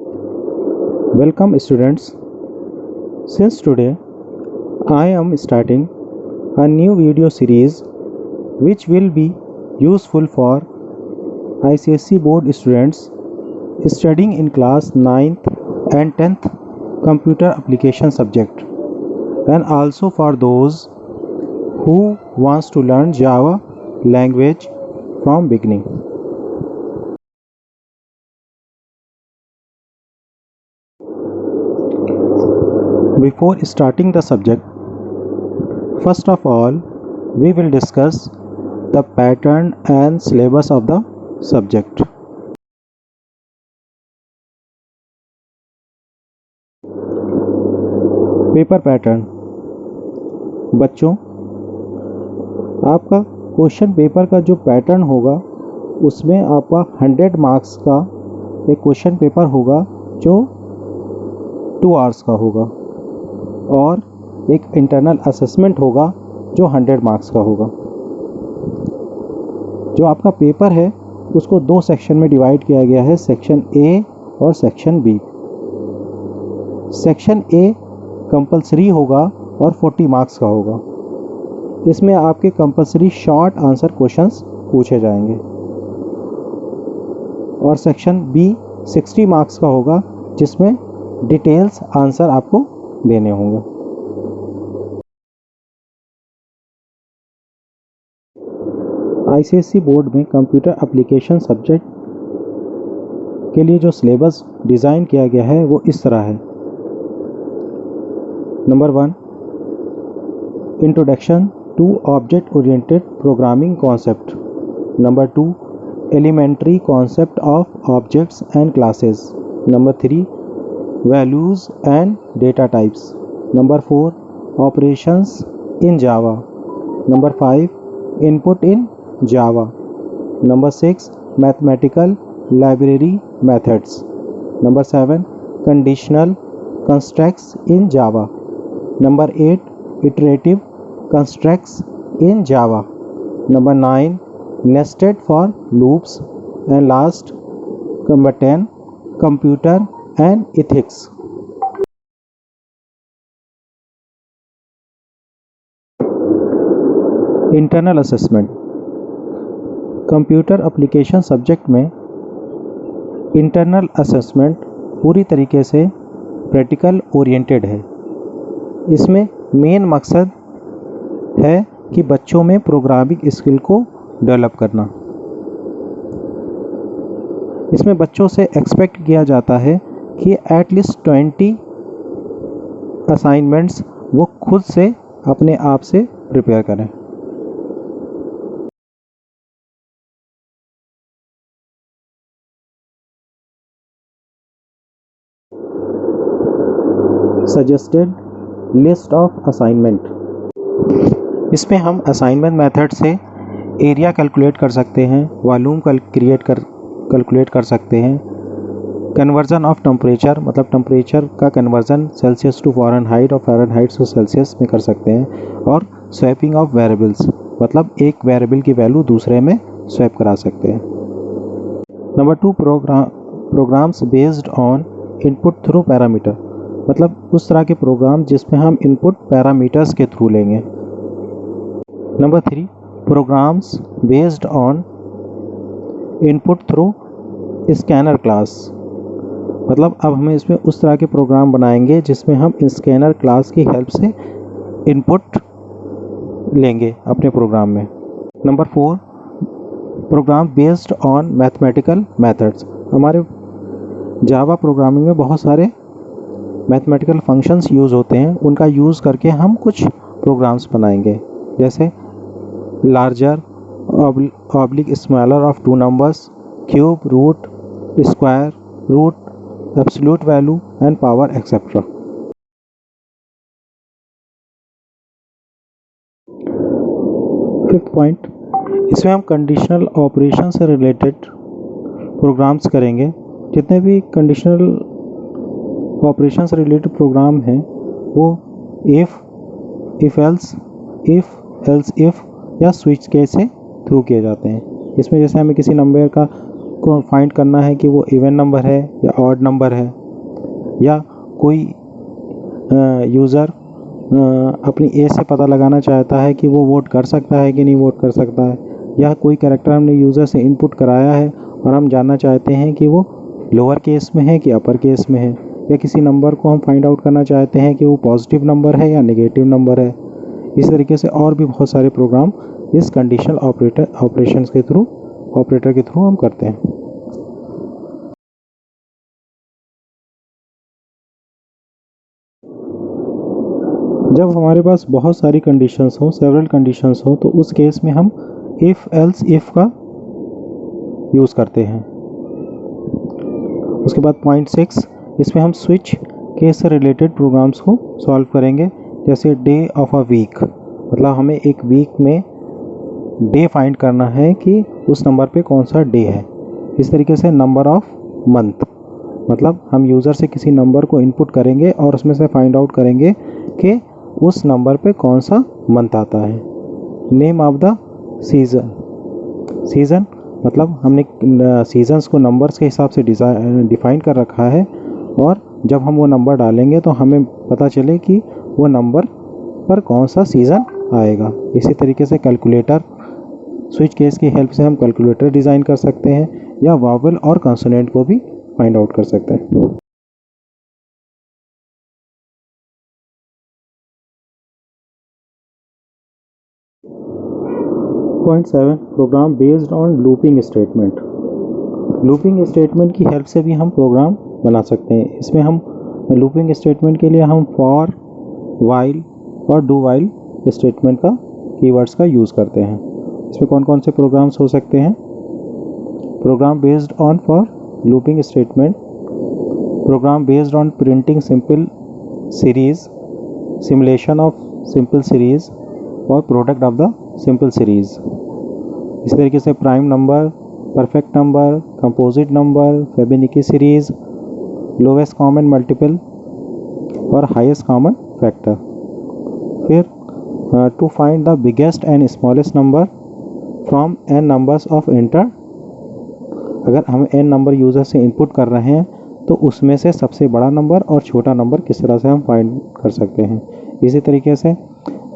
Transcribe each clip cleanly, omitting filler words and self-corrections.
Welcome students. Since today I am starting a new video series which will be useful for ICSE board students studying in class 9th and 10th computer application subject, and also for those who wants to learn Java language from beginning. Before starting the subject, first of all, we will discuss the pattern and syllabus of the subject. Paper pattern. बच्चों, आपका question paper का जो pattern होगा उसमें आपका 100 marks का एक question paper होगा जो 2 आवर्स का होगा, और एक इंटरनल असेसमेंट होगा जो 100 मार्क्स का होगा। जो आपका पेपर है उसको 2 सेक्शन में डिवाइड किया गया है, सेक्शन ए और section B. Section A compulsory होगा और 40 मार्क्स का होगा। इसमें आपके कंपलसरी शॉर्ट आंसर क्वेश्चंस पूछे जाएंगे, और सेक्शन बी 60 मार्क्स का होगा जिसमें डिटेल्स आंसर आपको देने होंगे। आईसीएसई बोर्ड में कंप्यूटर एप्लीकेशन सब्जेक्ट के लिए जो सिलेबस डिज़ाइन किया गया है वो इस तरह है। Number 1, introduction to object oriented programming concept. Number 2, elementary concept of objects and classes. Number 3, values and data types. Number 4, operations in Java. Number 5, input in Java. Number 6, mathematical library methods. Number 7, conditional constructs in Java. Number 8, iterative constructs in Java. Number 9, nested for loops. And last number 10, computer and ethics. Internal assessment. Computer application subject में internal assessment पूरी तरीके से practical oriented है। इसमें main मकसद है कि बच्चों में प्रोग्रामिंग स्किल को डेवलप करना। इसमें बच्चों से एक्सपेक्ट किया जाता है कि एटलीस्ट 20 असाइनमेंट्स वो खुद से अपने आप से प्रिपेयर करें। Suggested list of assignment. इसमें हम असाइनमेंट मेथड से एरिया कैलकुलेट कर सकते हैं, वॉल्यूम कैलकुलेट कर सकते हैं, कन्वर्जन ऑफ टेम्परेचर मतलब टेम्परेचर का कन्वर्जन सेल्सियस टू फ़ारेनहाइट और फ़ारेनहाइट टू सेल्सियस में कर सकते हैं, और स्वैपिंग ऑफ वेरिएबल्स मतलब एक वेरिएबल की वैल्यू दूसरे में स्वैप करा सकते हैं। Number 2, programs based on input through parameter मतलब उस तरह के प्रोग्राम जिसमें हम इनपुट पैरामीटर्स के थ्रू लेंगे। Number 3, programs based on input through scanner class मतलब अब हमें इसमें उस तरह के प्रोग्राम बनाएंगे जिसमें हम स्कैनर क्लास की हेल्प से इनपुट लेंगे अपने प्रोग्राम में। Number 4, program based on mathematical methods. हमारे जावा प्रोग्रामिंग में बहुत सारे मैथमेटिकल फंक्शंस यूज़ होते हैं, उनका यूज़ करके हम कुछ प्रोग्राम्स बनाएंगे, जैसे larger oblique smaller of 2 numbers, cube, root, square, root, absolute value and power etcetera. Fifth point, इसमें हम कंडीशनल ऑपरेशन से रिलेटेड प्रोग्राम्स करेंगे। जितने भी कंडीशनल ऑपरेशन से रिलेटेड प्रोग्राम हैं वो इफ़ एल्स इफ़ या स्विच केस से थ्रू किए जाते हैं। इसमें जैसे हमें किसी नंबर का को फाइंड करना है कि वो इवन नंबर है या ऑड नंबर है, या कोई यूज़र अपनी एज से पता लगाना चाहता है कि वो वोट कर सकता है कि नहीं वोट कर सकता है, या कोई कैरेक्टर हमने यूज़र से इनपुट कराया है और हम जानना चाहते हैं कि वो लोअर केस में है कि अपर केस में है, या किसी नंबर को हम फाइंड आउट करना चाहते हैं कि वो पॉजिटिव नंबर है या नेगेटिव नंबर है। इस तरीके से और भी बहुत सारे प्रोग्राम इस कंडीशनल ऑपरेटर के थ्रू हम करते हैं। जब हमारे पास बहुत सारी कंडीशंस हों, सेवरल कंडीशंस हों, तो उस केस में हम इफ़ एल्स इफ़ का यूज़ करते हैं। उसके बाद पॉइंट 6, इसमें हम स्विच केस से रिलेटेड प्रोग्राम्स को सॉल्व करेंगे। जैसे डे ऑफ अ वीक, मतलब हमें एक वीक में डे फाइंड करना है कि उस नंबर पे कौन सा डे है। इस तरीके से नंबर ऑफ मंथ, मतलब हम यूज़र से किसी नंबर को इनपुट करेंगे और उसमें से फाइंड आउट करेंगे कि उस नंबर पे कौन सा मंथ आता है। नेम ऑफ द सीज़न, मतलब हमने सीजन्स को नंबर्स के हिसाब से डिफ़ाइन कर रखा है, और जब हम वो नंबर डालेंगे तो हमें पता चले कि वो नंबर पर कौन सा सीज़न आएगा। इसी तरीके से कैलकुलेटर, स्विच केस की हेल्प से हम कैलकुलेटर डिज़ाइन कर सकते हैं, या वावल और कंसोनेंट को भी फाइंड आउट कर सकते हैं। Point 7, program based on looping statement. Looping statement की हेल्प से भी हम प्रोग्राम बना सकते हैं। इसमें हम लूपिंग स्टेटमेंट के लिए हम फॉर, वाइल और डू वाइल स्टेटमेंट का कीवर्ड्स का यूज़ करते हैं। इसमें कौन कौन से प्रोग्राम्स हो सकते हैं? Program based on for looping statement, program based on printing simple series, simulation of simple series और product of the simple series. इस तरीके से prime number, perfect number, composite number, Fibonacci series, lowest common multiple और highest common factor. फिर to find the biggest and smallest number from n numbers of enter. अगर हम n number user से input कर रहे हैं तो उसमें से सबसे बड़ा नंबर और छोटा नंबर किस तरह से हम फाइंड कर सकते हैं। इसी तरीके से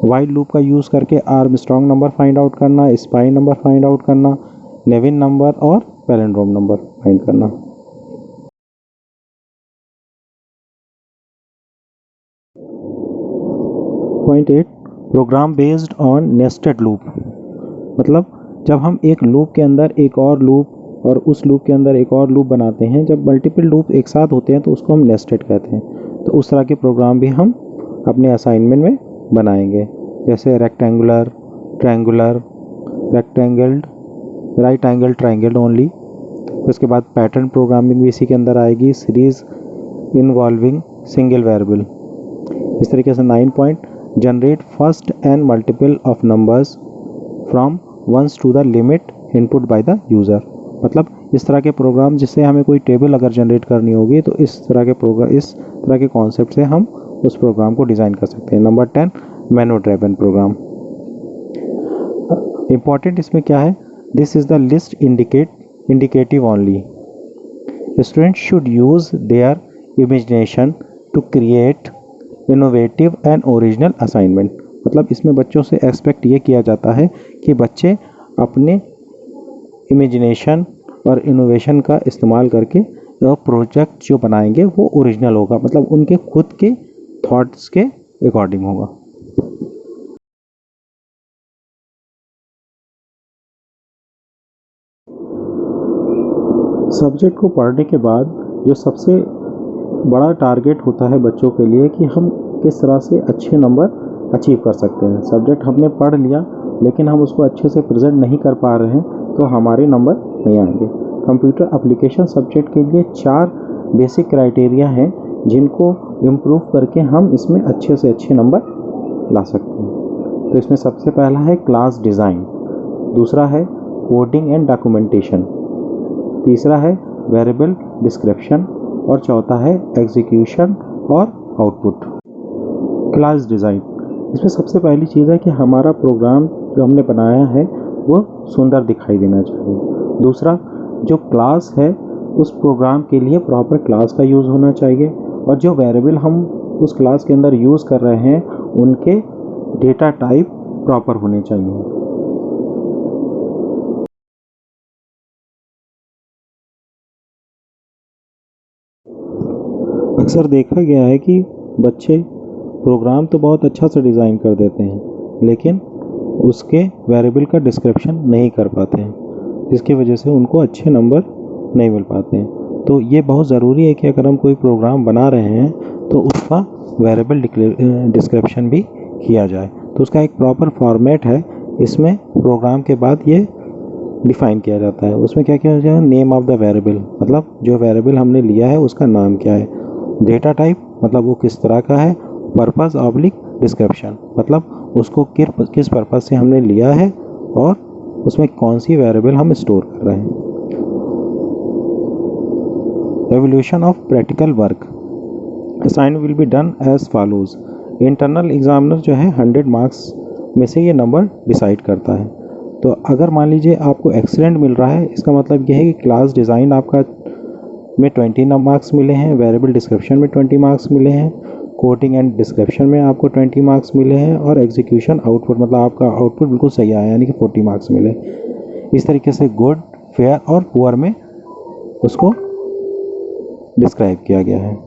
वाइल लूप का यूज़ करके आर्मस्ट्रॉन्ग नंबर फाइंड आउट करना, स्पाई नंबर फाइंड आउट करना, नेविन नंबर और पैलिंड्रोम नंबर फाइंड करना। Point 8, program based on nested loop, मतलब जब हम एक लूप के अंदर एक और लूप और उस लूप के अंदर एक और लूप बनाते हैं, जब मल्टीपल लूप एक साथ होते हैं तो उसको हम नेस्टेड कहते हैं। तो उस तरह के प्रोग्राम भी हम अपने असाइनमेंट में बनाएंगे, जैसे rectangular, triangular, rectangled, right angle triangle only. उसके बाद पैटर्न प्रोग्रामिंग भी इसी के अंदर आएगी, सीरीज इन्वॉल्विंग सिंगल वेरिएबल। इस तरीके से 9 point, generate first and multiple of numbers from once to the limit input by the user, मतलब इस तरह के प्रोग्राम जिससे हमें कोई टेबल अगर जनरेट करनी होगी तो इस तरह के कॉन्सेप्ट से हम उस प्रोग्राम को डिज़ाइन कर सकते हैं। Number 10, manual driven program. Important इसमें क्या है? This is the list indicative only. Student should use their imagination to create innovative and original assignment, मतलब इसमें बच्चों से एक्सपेक्ट ये किया जाता है कि बच्चे अपने इमेजिनेशन और इनोवेशन का इस्तेमाल करके प्रोजेक्ट जो बनाएंगे वो ओरिजिनल होगा, मतलब उनके खुद के थॉट्स के अकॉर्डिंग होगा। सब्जेक्ट को पढ़ने के बाद जो सबसे बड़ा टारगेट होता है बच्चों के लिए कि हम किस तरह से अच्छे नंबर अचीव कर सकते हैं। सब्जेक्ट हमने पढ़ लिया लेकिन हम उसको अच्छे से प्रेजेंट नहीं कर पा रहे हैं तो हमारे नंबर नहीं आएंगे। कंप्यूटर एप्लीकेशन सब्जेक्ट के लिए 4 बेसिक क्राइटेरिया हैं जिनको इम्प्रूव करके हम इसमें अच्छे से अच्छे नंबर ला सकते हैं। तो इसमें सबसे पहला है क्लास डिज़ाइन, दूसरा है कोडिंग एंड डॉक्यूमेंटेशन, तीसरा है वेरिएबल डिस्क्रिप्शन और चौथा है एग्जीक्यूशन और आउटपुट। क्लास डिज़ाइन, इसमें सबसे पहली चीज़ है कि हमारा प्रोग्राम जो हमने बनाया है वो सुंदर दिखाई देना चाहिए। दूसरा, जो क्लास है उस प्रोग्राम के लिए प्रॉपर क्लास का यूज़ होना चाहिए, और जो वेरिएबल हम उस क्लास के अंदर यूज़ कर रहे हैं उनके डेटा टाइप प्रॉपर होने चाहिए। अक्सर देखा गया है कि बच्चे प्रोग्राम तो बहुत अच्छा से डिज़ाइन कर देते हैं लेकिन उसके वेरिएबल का डिस्क्रिप्शन नहीं कर पाते हैं, जिसकी वजह से उनको अच्छे नंबर नहीं मिल पाते हैं। तो ये बहुत ज़रूरी है कि अगर हम कोई प्रोग्राम बना रहे हैं तो उसका वेरिएबल डिस्क्रिप्शन भी किया जाए। तो उसका एक प्रॉपर फॉर्मेट है, इसमें प्रोग्राम के बाद ये डिफ़ाइन किया जाता है। उसमें क्या किया जाए, नेम ऑफ़ द वेरिएबल, मतलब जो वेरिएबल हमने लिया है उसका नाम क्या है, डेटा टाइप मतलब वो किस तरह का है, पर्पस ऑब्लिक डिस्क्रिप्शन मतलब उसको किस पर्पस से हमने लिया है और उसमें कौन सी वेरिएबल हम स्टोर कर रहे हैं। Evolution of practical work assignment will be done as follows. Internal examiner जो है 100 मार्क्स में से ये नंबर डिसाइड करता है। तो अगर मान लीजिए आपको एक्सीलेंट मिल रहा है, इसका मतलब ये है कि क्लास डिज़ाइन आपका में 20 मार्क्स मिले हैं, वेरिएबल डिस्क्रिप्शन में 20 मार्क्स मिले हैं, कोडिंग एंड डिस्क्रिप्शन में आपको 20 मार्क्स मिले हैं, और एग्जीक्यूशन आउटपुट मतलब आपका आउटपुट बिल्कुल सही आया यानी कि 40 मार्क्स मिले। इस तरीके से गुड, फेयर और पुअर में उसको डिस्क्राइब किया गया है।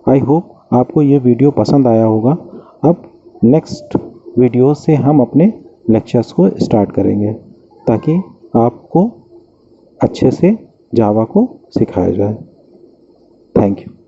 आई होप आपको ये वीडियो पसंद आया होगा। अब नेक्स्ट वीडियो से हम अपने लेक्चर्स को स्टार्ट करेंगे ताकि आपको अच्छे से जावा को सिखाया जाए। Thank you.